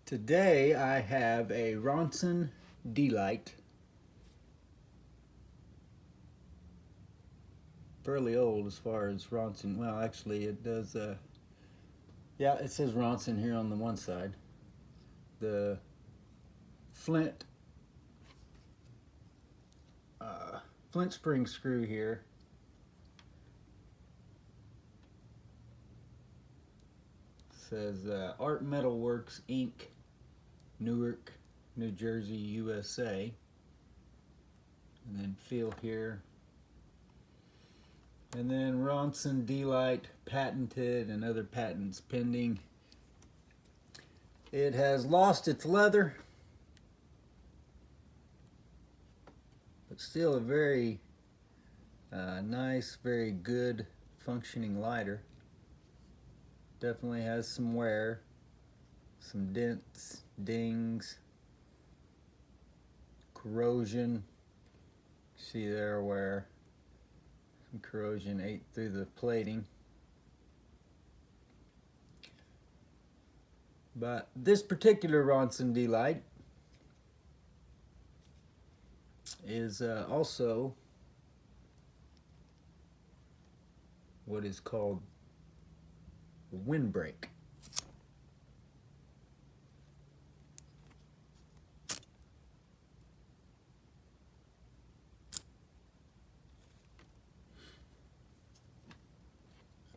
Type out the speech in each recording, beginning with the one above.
Today I have a Ronson D-Light, fairly old as far as Ronson. Well, actually it does, yeah, it says Ronson here on the one side. The flint, flint spring screw here says Art Metal Works Inc., Newark, New Jersey, USA. And then feel here. And then Ronson D-Light patented and other patents pending. It has lost its leather, but still a very nice, very good functioning lighter. Definitely has some wear, some dents, dings, corrosion. See there where some corrosion ate through the plating. But this particular Ronson D-Light is also what is called Windbreak.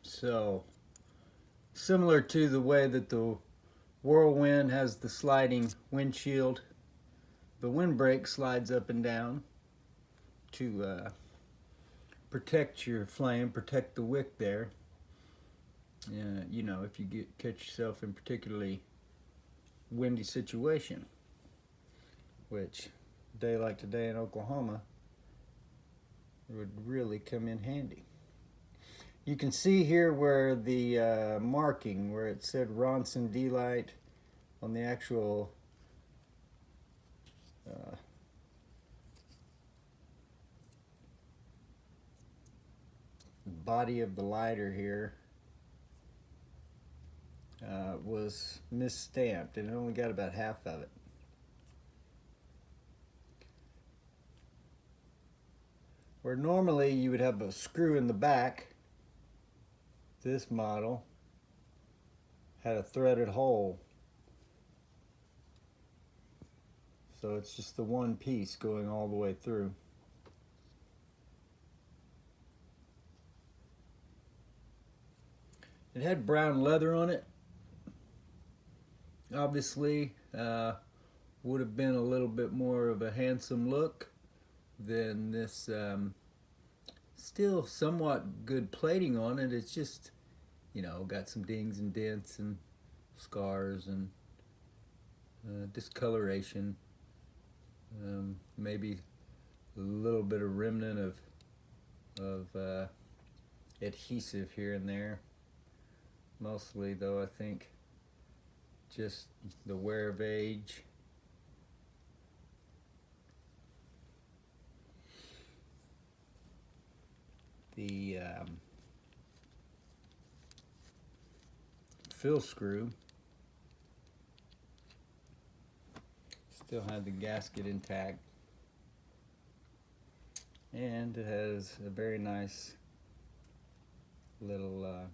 So, similar to the way that the Whirlwind has the sliding windshield, the Windbreak slides up and down to protect your flame, protect the wick there. You know, if you catch yourself in particularly windy situation, which a day like today in Oklahoma would really come in handy. You can see here where the marking, where it said Ronson D-Light on the actual body of the lighter here was misstamped, and it only got about half of it. Where normally you would have a screw in the back, this model had a threaded hole. So it's just the one piece going all the way through. It had brown leather on it. Obviously, would have been a little bit more of a handsome look than this still somewhat good plating on it. It's just, you know, got some dings and dents and scars and discoloration. Maybe a little bit of remnant of adhesive here and there. Mostly, though, I think just the wear of age. The fill screw still had the gasket intact, and it has a very nice little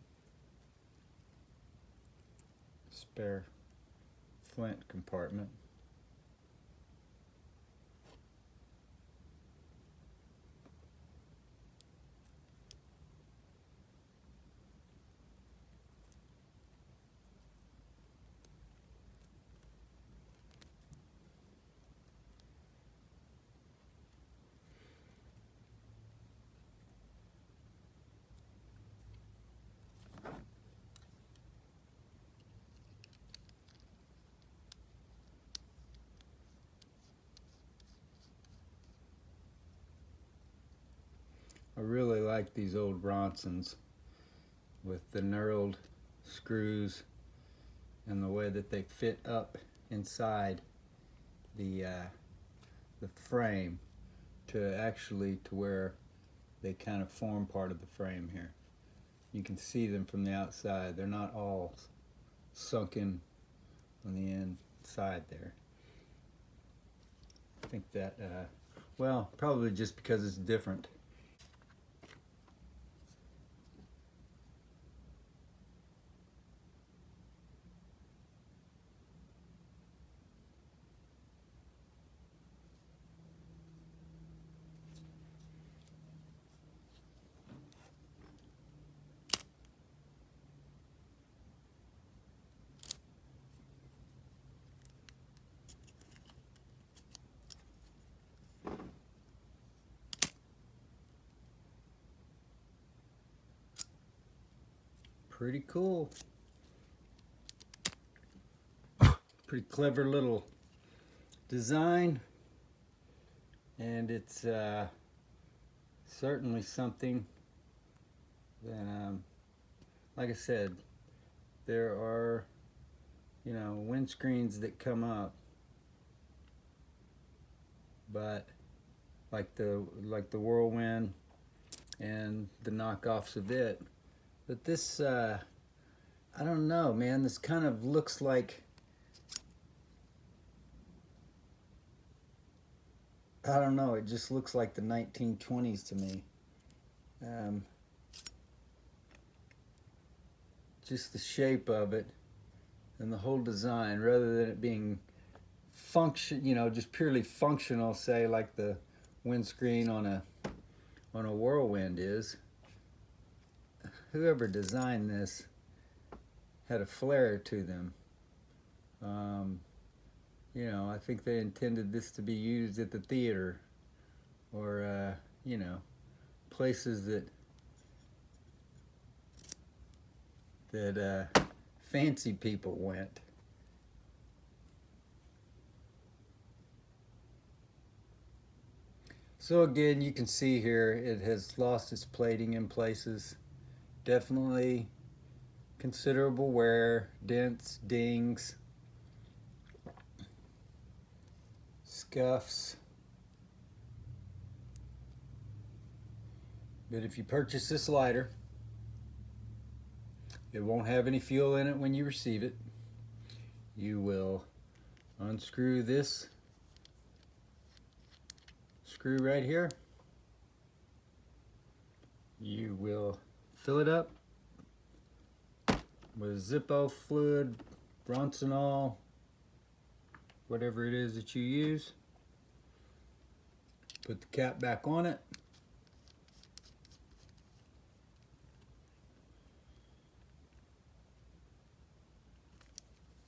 spare flint compartment. I really like these old Ronsons with the knurled screws and the way that they fit up inside the frame to where they kind of form part of the frame here. You can see them from the outside. They're not all sunken on the end. side there. I think that, well, probably just because it's different. Pretty cool. Pretty clever little design, and it's certainly something that, like I said, there are, you know, windscreens that come up, but like the Whirlwind and the knockoffs of it. But this, I don't know, man. This kind of looks like, I don't know, it just looks like the 1920s to me. Just the shape of it and the whole design, rather than it being you know, just purely functional, say like the windscreen on a Whirlwind is. Whoever designed this had a flair to them. You know, I think they intended this to be used at the theater, or you know, places that fancy people went. So again, you can see here it has lost its plating in places. Definitely considerable wear, dents, dings, scuffs. But if you purchase this lighter, it won't have any fuel in it when you receive it. You will unscrew this screw right here. You will fill it up with Zippo fluid, Ronson, whatever it is that you use. Put the cap back on it.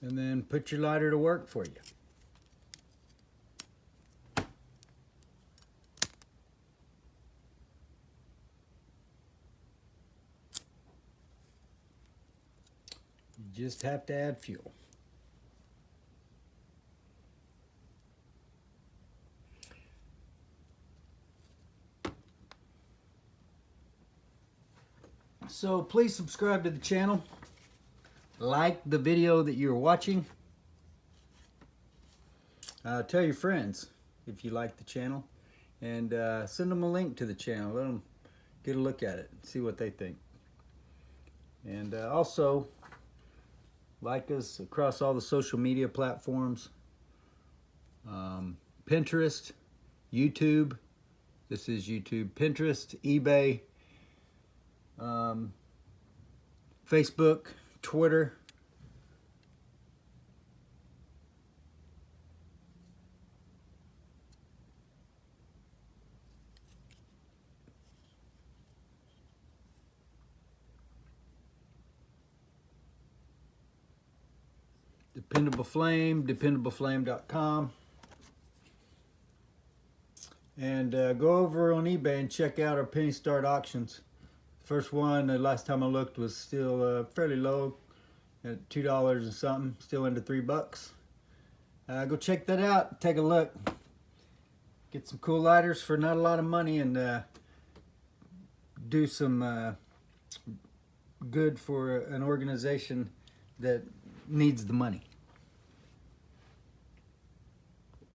And then put your lighter to work for you. You just have to add fuel. So please subscribe to the channel. Like the video that you're watching. Tell your friends if you like the channel, and send them a link to the channel. Let them get a look at it, see what they think. And also like us across all the social media platforms. Pinterest, YouTube. This is YouTube. Pinterest, eBay, Facebook, Twitter. Dependable Flame, dependableflame.com. And go over on eBay and check out our penny start auctions. First one, the last time I looked, was still fairly low at $2 and something, still under $3. Go check that out, take a look. Get some cool lighters for not a lot of money, and do some good for an organization that needs the money.